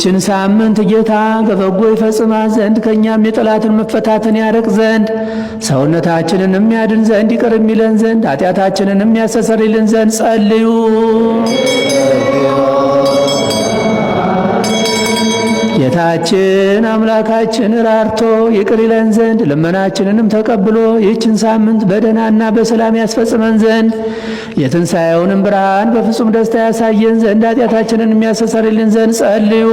ይህችን ሳምንት ጌታ በበጎ ይፈጽማት ዘንድ ከእኛም የጠላትን መፈታትን ያርቅ ዘንድ ሰውነታችንን የሚያድን ዘንድ ይቅር የሚለን ዘንድ ኃጢአታችንን የሚያስተሰርይልን ዘንድ ጸልዩ። ጌታችን አምላካችን ራርቶ ይቅር ይለን ዘንድ ልመናችንንም ተቀብሎ ይህችን ሳምንት በደህናና በሰላም ያስፈጽመን ዘንድ የትንሣኤውንም ብርሃን በፍጹም ደስታ ያሳየን ዘንድ ኃጢአታችንን የሚያስተሰርይልን ዘንድ ጸልዩ።